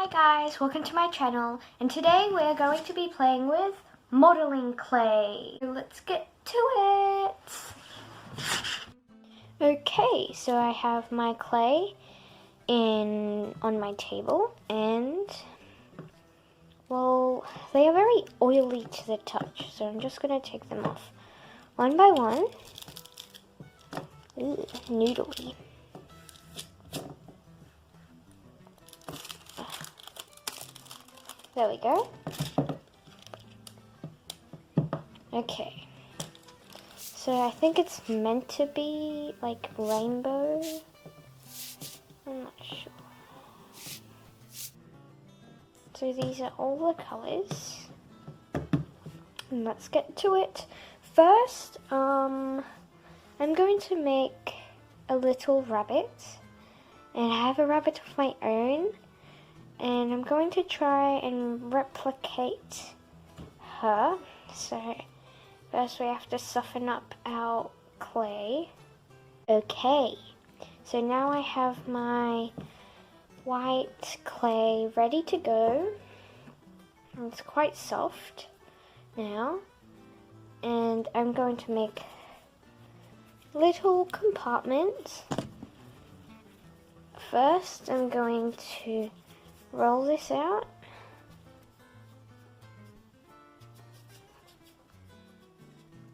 Hi guys, welcome to my channel, and today we're going to be playing with modeling clay. Let's get to it! Okay, so I have my clay on my table, and well, they are very oily to the touch, so I'm just going to take them off one by one. Ooh, noodly. There we go. Okay. So I think it's meant to be like rainbow. I'm not sure. So these are all the colours. And let's get to it. First, I'm going to make a little rabbit. And I have a rabbit of my own. And I'm going to try and replicate her. So first we have to soften up our clay. Okay, so now I have my white clay ready to go. It's quite soft now. And I'm going to make little compartments. First, I'm going to roll this out.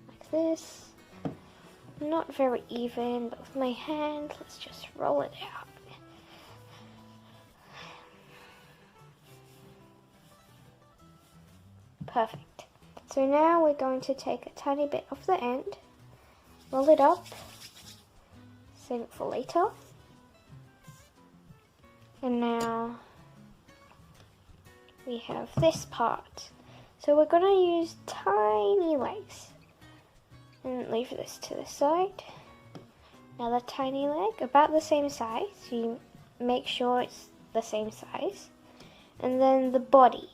Like this. Not very even, but with my hand, let's just roll it out. Perfect. So now we're going to take a tiny bit off the end, roll it up, save it for later. And now we have this part. So we're going to use tiny legs. And leave this to the side. Another tiny leg, about the same size. So you make sure it's the same size. And then the body.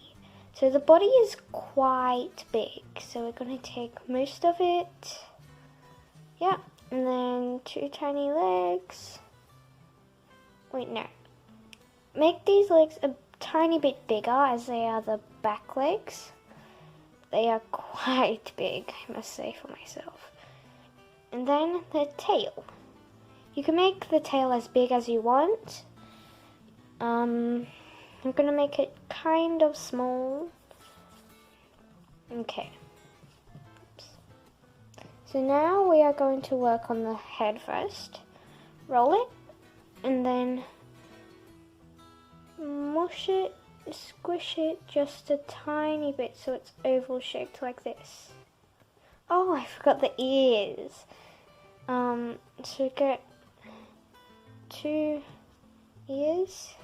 So the body is quite big. So we're going to take most of it. Yeah. And then two tiny legs. Wait, no. Make these legs a tiny bit bigger as they are the back legs. They are quite big, I must say for myself. And then the tail. You can make the tail as big as you want. I'm going to make it kind of small. Okay. Oops. So now we are going to work on the head first. Roll it. And then mush it. Squish it just a tiny bit so it's oval shaped like this. Oh, I forgot the ears. So get 2 ears,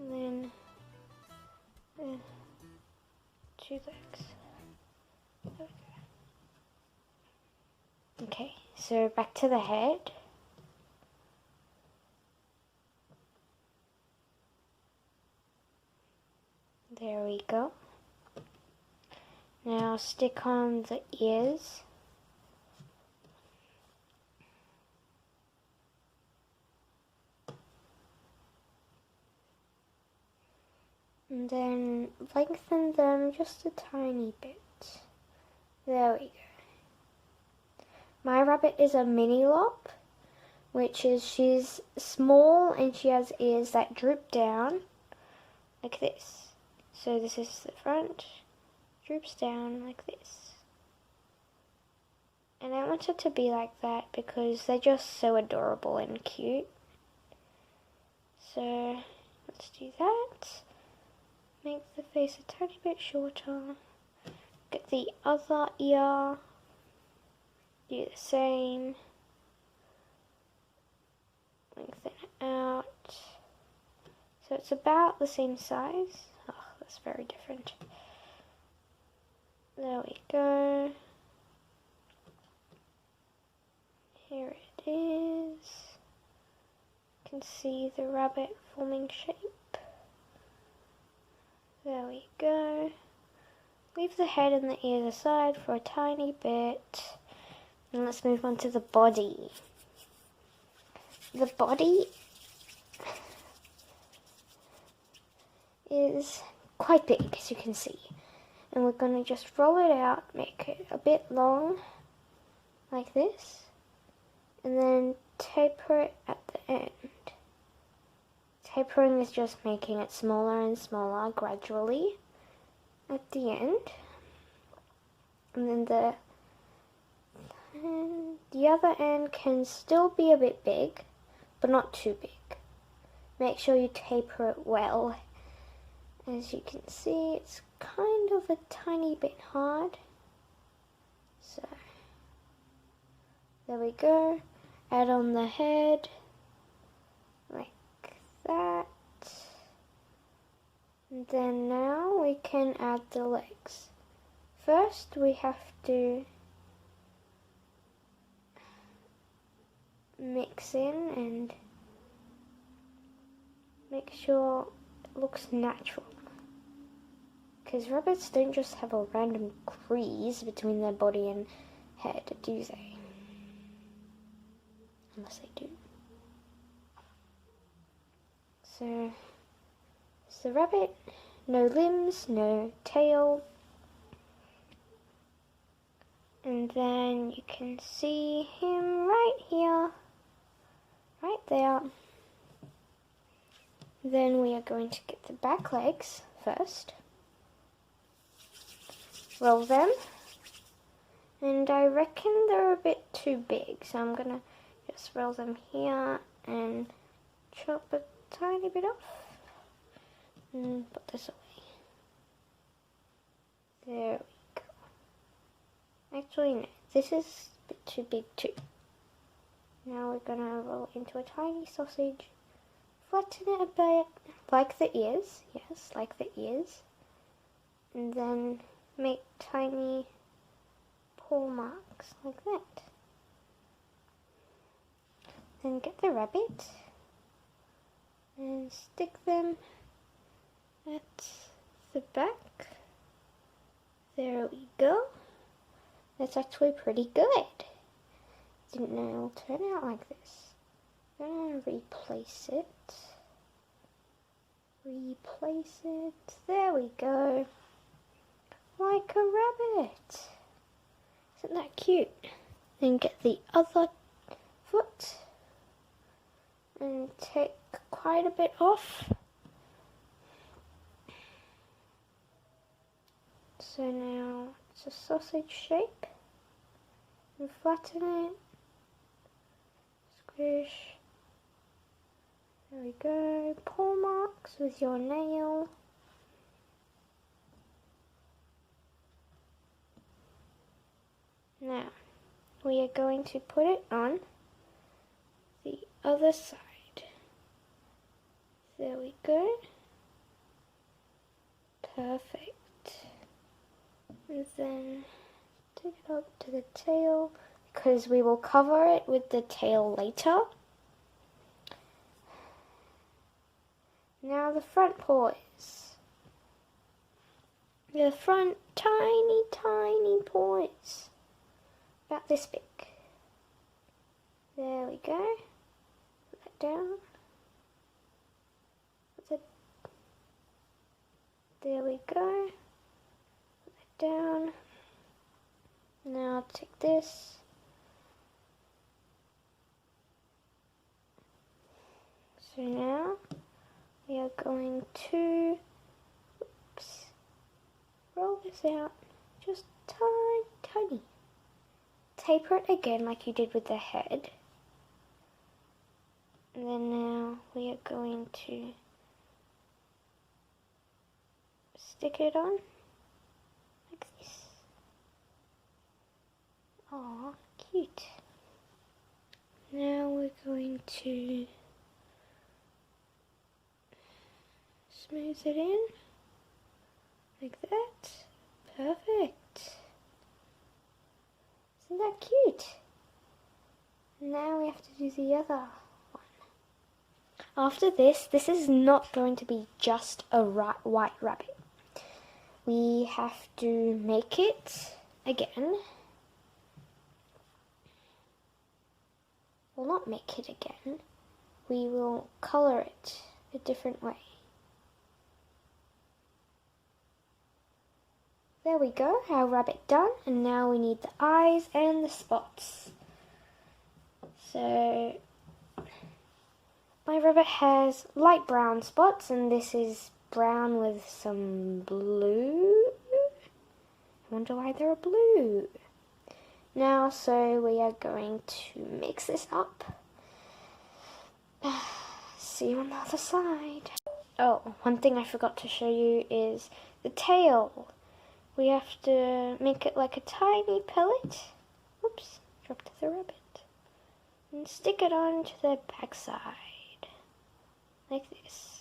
and then 2 legs. There we go. Okay, so back to the head. There we go. Now stick on the ears. And then lengthen them just a tiny bit. There we go. My rabbit is a mini lop, which is she's small and she has ears that droop down like this. So this is the front, droops down like this. And I want it to be like that because they're just so adorable and cute. So let's do that. Make the face a tiny bit shorter. Get the other ear. Do the same. Lengthen it out. So it's about the same size. Oh, that's very different. There we go. Here it is. You can see the rabbit forming shape. There we go. Leave the head and the ears aside for a tiny bit. And let's move on to the body. The body is quite big, as you can see. And we're going to just roll it out, make it a bit long, like this, and then taper it at the end. Tapering is just making it smaller and smaller gradually at the end. And then the other end can still be a bit big, but not too big. Make sure you taper it well. As you can see, it's kind of a tiny bit hard. So, there we go. Add on the head, like that. And then now we can add the legs. First, we have to mix in and make sure it looks natural. Because rabbits don't just have a random crease between their body and head, do they? Unless they do. So, it's the rabbit, no limbs, no tail. And then you can see him right here, right there. Then we are going to get the back legs first. Roll them. And I reckon they're a bit too big, so I'm gonna just roll them here and chop a tiny bit off. And put this away. There we go. Actually, no, this is a bit too big too. Now we're gonna roll it into a tiny sausage. Flatten it a bit, like the ears, yes, like the ears. And then make tiny paw marks, like that. Then get the rabbit and stick them at the back. There we go. That's actually pretty good. Didn't know it will turn out like this. I'm going to replace it. Replace it. There we go. Like a rabbit. Isn't that cute? Then get the other foot and take quite a bit off. So now it's a sausage shape. And flatten it. Squish. There we go. Paw marks with your nail. Now, we are going to put it on the other side. There we go. Perfect. And then take it up to the tail, because we will cover it with the tail later. Now the front paws. The front tiny paws. About this big. There we go. Put that down. There we go. Put that down. Now I'll take this. So now we are going to roll this out just tiny. Taper it again like you did with the head. And then now we are going to stick it on like this. Aw, cute. Now we're going to smooth it in like that. Perfect. Isn't that cute? Now we have to do the other one. After this is not going to be just a white rabbit. We have to make it again. We'll not make it again. We will color it a different way. There we go, our rabbit done, and now we need the eyes and the spots. So my rabbit has light brown spots, and this is brown with some blue. I wonder why they're blue. Now, so we are going to mix this up. See you on the other side. Oh, one thing I forgot to show you is the tail. We have to make it like a tiny pellet. Oops, dropped the rabbit. And stick it onto the backside. Like this.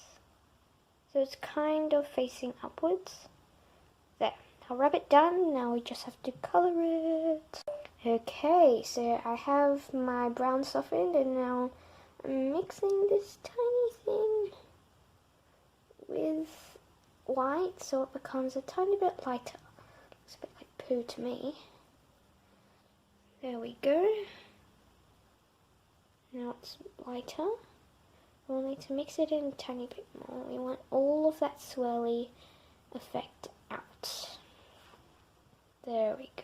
So it's kind of facing upwards. There. Our rabbit done. Now we just have to colour it. Okay, so I have my brown softened, and now I'm mixing this tiny thing with white so it becomes a tiny bit lighter. Looks a bit like poo to me. There we go. Now it's lighter. We'll need to mix it in a tiny bit more. We want all of that swirly effect out. There we go.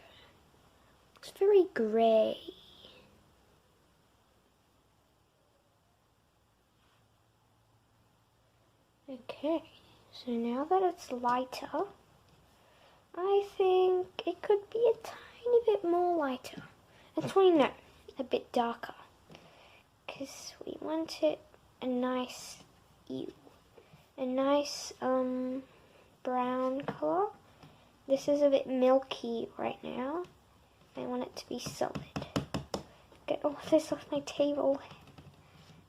Looks very grey. Okay, so now that it's lighter, I think it could be a tiny bit more lighter. Actually, no, a bit darker. Because we want it a nice brown colour. This is a bit milky right now. I want it to be solid. Get all this off my table.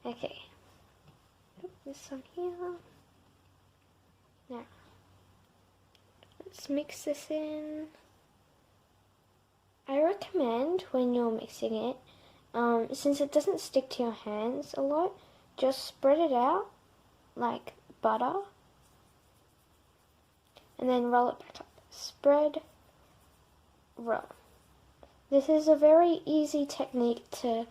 Okay. Put this on here. Now, let's mix this in. I recommend when you're mixing it, since it doesn't stick to your hands a lot, just spread it out like butter and then roll it back up. Spread, roll. This is a very easy technique to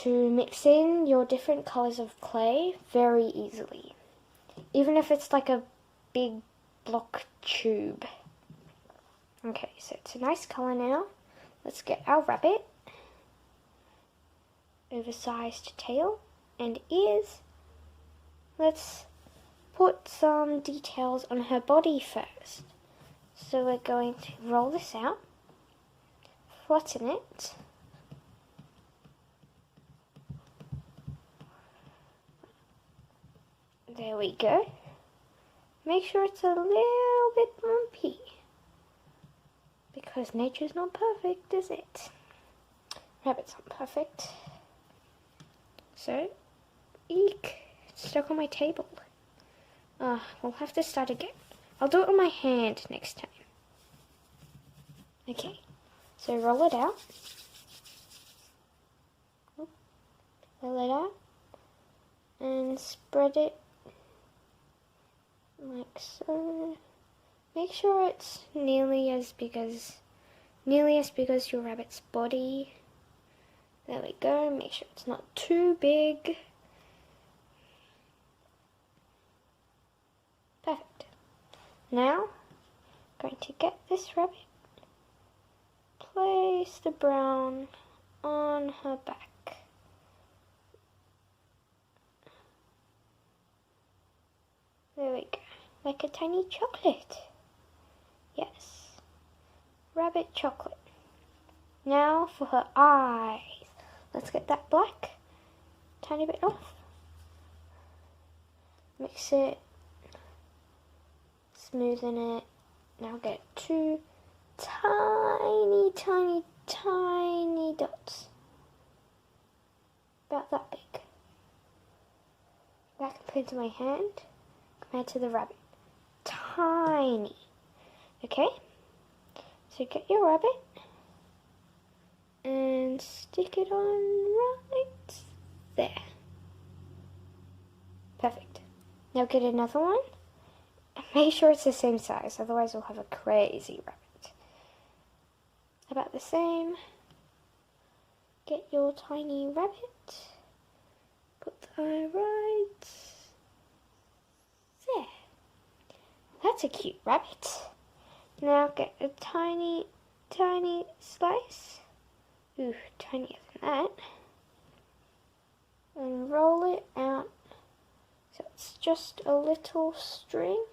mix in your different colors of clay very easily. Even if it's like a big block tube. Okay, so it's a nice color now. Let's get our rabbit. Oversized tail and ears. Let's put some details on her body first. So we're going to roll this out, flatten it, there we go. Make sure it's a little bit bumpy, because nature's not perfect, is it? Rabbit's not perfect. So, eek, it's stuck on my table. We'll have to start again. I'll do it on my hand next time. Okay, so roll it out. Roll it out. And spread it like so. Make sure it's nearly as big as your rabbit's body. There we go. Make sure it's not too big. Perfect. Now, I'm going to get this rabbit, place the brown on her back. There we go. Like a tiny chocolate. Yes. Rabbit chocolate. Now for her eyes. Let's get that black tiny bit off. Mix it. Smoothen it. Now get two tiny, tiny, tiny dots. About that big. That compared to my hand, compared to the rabbit. Tiny. Okay? So get your rabbit and stick it on right there. Perfect. Now get another one. Make sure it's the same size, otherwise we'll have a crazy rabbit. About the same. Get your tiny rabbit. Put the eye right there. that's a cute rabbit. Now get a tiny slice. Ooh, tinier than that. And roll it out so it's just a little string.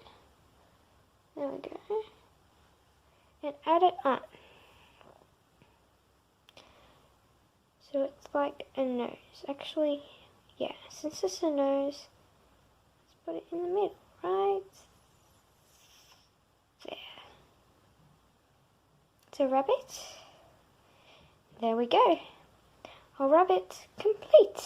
There we go. And add it on. So it's like a nose. Actually, yeah, since it's a nose, let's put it in the middle, right there. It's a rabbit. There we go. Our rabbit complete.